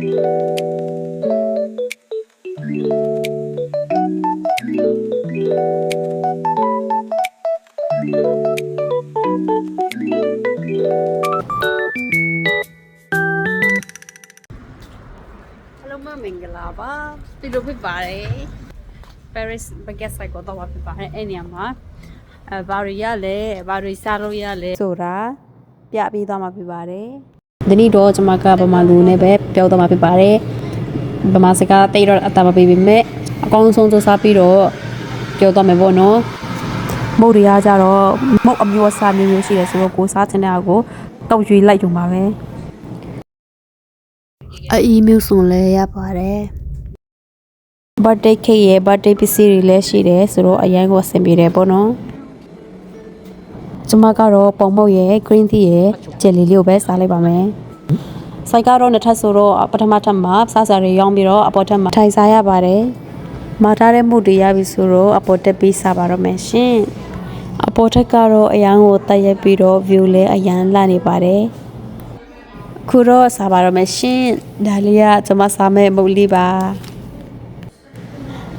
မင်္ဂလာပါဒီလိုဖြစ်ပါတယ် Paris Baguette Site ကိုတော့ဖြစ်ပါတယ်အဲ့နေရာမှာဘာတွေရလဲဘာတွေစားလို့ရလဲဆိုတာပြပြီးသွားမှာဖြစ်ပါတယ်ဒီနေ့တော့ကျွန်မကဗမာလူနဲ့ပဲပြောတော့မှာဖြစ်ပါတယ်ဗမာစကားတိတ်တော့အတာမပေးပေမဲ့အကောင်းဆုံးစူးစမ်းပြီးတော့ပြောတော့မယ်ပေါ့နော်မုတ်တွေကကြတော့မုတ်အမျိုးအစားမျိုးရှိတယ်ဆိုတော့ကိုစားချင်တဲ့အကိုတောက်ရွေးလိုက်ယူပါပဲအီးမျိုးစုံလဲရပါတယ် birthday cake ရဲ့ birthday ပစ္စည်းတွေလည်းရှိတယ်ဆိုတော့အရင်ကအဆင်ပြေတယ်ပေါ့နော်ကျွန်မကတော့ပုံမုတ်ရဲ့ green tea ရဲ့ jelly လေးကိုပဲစားလိုက်ပါမယ်ဆိုင်ကတော့နှစ်ထပ်ဆိုတော့ပထမထပ်မှာစားစာတွေရောင်းပြီးတော့အပေါ်ထပ်မှာထိုင်စားရပါတယ်မာထားတဲ့မှုတွေရပြီဆိုတော့အပေါ်တက်ပြီးစားပါတော့မယ်ရှင်အပေါ်ထက်ကတော့အရန်ကိုတက်ရက်ပြီးတော့ view လဲအရန်လှနေပါတယ်ခုတော့စားပါတော့မယ်ရှင်ဒါလေးကကျွန်မစားမဲ့မုတ်လေးပါ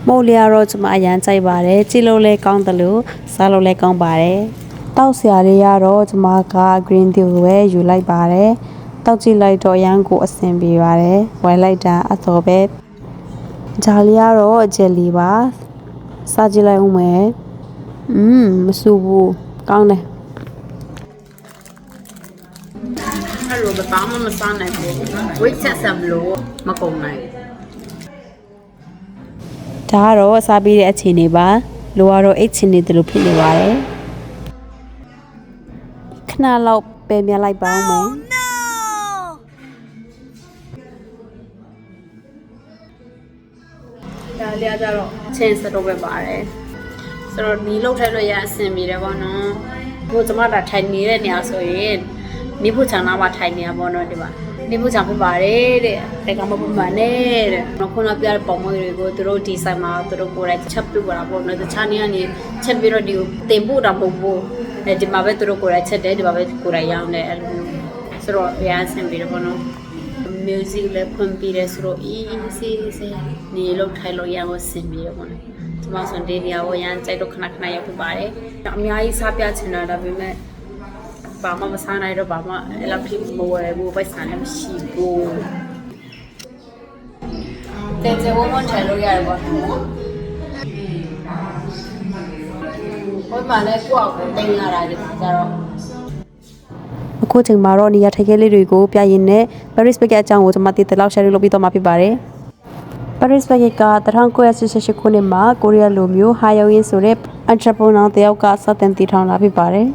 မုတ်လေးကတော့ကျွန်မအရန်ကြိုက်ပါတယ်ကြည့်လို့လဲကောင်းတယ်လို့စားလို့လဲကောင်းပါတယ်တောက်စရာလေးကတော့ကျွန်မက green tea ကိုပဲယူလိုက်ပါတယ်တောက်ကြည့်လိုက်တော့အရန်ကိုအဆင်ပြေပါတယ်ဝယ်လိုက်တာအတော်ပဲဒါလေးကတော့ jelly ပါစားကြည့်လိုက်ဦးမယ်မဆူဘူးကောင်းတယ်အဲ့လိုဘာမှမစားနိုင်ဘူးဝိတ်ဆက်ဆက်လို့မကုန်နိုင်ဒါကတော့စားပြီးတဲ့အခြေအနေပါလိုကတော့အိတ်ချင်နေတယ်လို့ဖြစ်နေပါတယ်ခဏလောက်ပဲမြလိုက်ပါဦးမယ်ဒါလေးကြတော့ချင်းစတော့ပဲပါတယ်ဆိုတော့ဒီလောက်ထိုင်လို့ရအဆင်ပြေတယ်ပေါ့နော်ဘို့ကျမတာထိုင်နေတဲ့နေရာဆိုရင်နေဖို့ချန်နာမှာထိုင်နေရပေါ့နော်ဒီမှာနေဖို့ချန်ဖြစ်ပါတယ်တဲ့ဒါကမပမာနဲ့တဲ့ခုနပြတဲ့ပုံမွေတွေကိုသူတို့ဒီဆိုင်မှာသူတို့ကိုယ်တိုင်ချက်ပြပါပေါ့နော်တခြားနေရာနေချက်ပြီးတော့ဒီကိုတင်ဖို့တာမဟုတ်ဘူးဒီမှာပဲသူတို့ကိုယ်တိုင်ချက်တယ်ဒီမှာပဲကိုယ်တိုင်ရောင်းတယ်အဲ့လိုဆိုတော့ရန်ဆင်ပြီးတော့ပေါ့နော် music လည်းဖွင့်ပြီးတယ်ဆိုတော့ easy နေလို့ထိုင်လို့ရအောင်ဆင်ပြီးတော့ပေါ့နော်ဒီမှာဆိုဒီနေရာကိုရန်ကြိုက်တော့ခဏခဏရောက်ပြပါတယ်အများကြီးစားပြချင်တာဒါပေမဲ့ဘာမှမစားနိုင်တော့ဘာမှအဲ့လိုဖြစ်မဝယ်ဘူးပိုက်ဆံလည်းမရှိဘူးတဲ့ဝမထိုင်လို့ရတယ်ပေါ့နော်ဘယ်မှာလဲကိုယ့်အကိုတင်ရတာဒီကြတော့အခုချိန်မှာတော့နေရာထိုင်ခင်းလေးတွေကိုပြရင်နဲ့ Paris Baguette အကြောင်းကိုကျွန်မသိတဲ့လောက် share လုပ်ပြီးတော့မှာဖြစ်ပါတယ် Paris Baguette က1988ခုနှစ်မှာကိုရီးယားလူမျိုးဟာယောင်ရင်ဆိုတဲ့ entrepreneur တယောက်ကစတင်တည်ထောင်လာဖြစ်ပါတယ်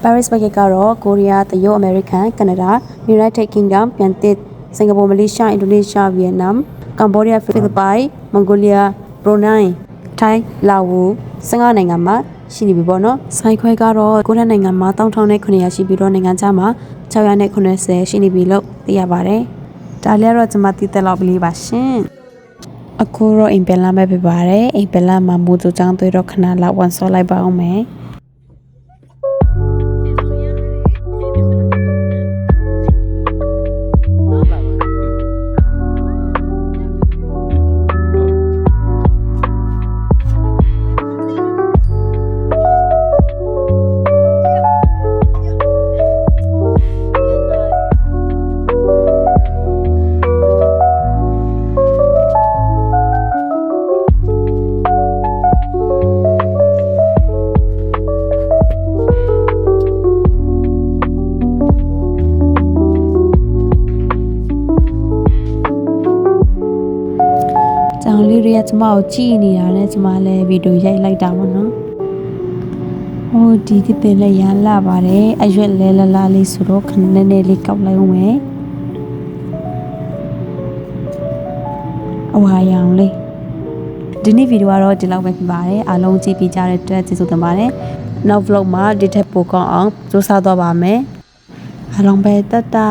Paris Baguette ကတော့ကိုရီးယားတရုတ်အမေရိကန်ကနေဒါ United Kingdom ပြန်တစ်စင်ကာပူမလေးရှားအင်ဒိုနီးရှားဗီယက်နမ်ကမ္ဘောဒီးယားဖိလစ်ပိုင်မွန်ဂိုလီးယားဘရူနိုင်းထိုင်းလာအို15နိုင်ငံမှာရှိနေပြီပေါ့နော်ဆိုင်ခွဲကတော့ကိုရီးယားနိုင်ငံမှာ1900ရှိပြီးတော့နိုင်ငံခြားမှာ690ရှိနေပြီလို့သိရပါတယ်ဒါလည်းတော့ကျွန်မသိတဲ့လောက်ပလေးပါရှင်အခုတော့အိမ်ပြန်လာမဲ့ဖြစ်ပါတယ်အိမ်ပြန်လာမှာမိုးကြိုးချောင်းသွေးတော့ခဏလောက်ဝန်ဆော့လိုက်ပါအောင်မယ်ကြောင်လေးတွေကကျမကိုကြည့်နေတာနဲ့ကျမလည်းဗီဒီယိုရိုက်လိုက်တာပေါ့နော်။ဟိုဒီဒီပင်လည်းရမ်းလာပါတယ်။အရွက်လဲလလာလေးဆိုတော့ခဏနဲ့လေးကောက်လိုက်အောင်မယ်။အဝါရောင်လေးဒီနေ့ဗီဒီယိုကတော့ဒီလောက်ပဲဖြစ်ပါတယ်။အားလုံးကြည့်ပြီးကြတဲ့အတွက်ကျေးဇူးတင်ပါတယ်။နောက် vlog မှာဒီထက်ပိုကောင်းအောင်စူးစမ်းသွားပါမယ်။အားလုံးပဲတတ်တာ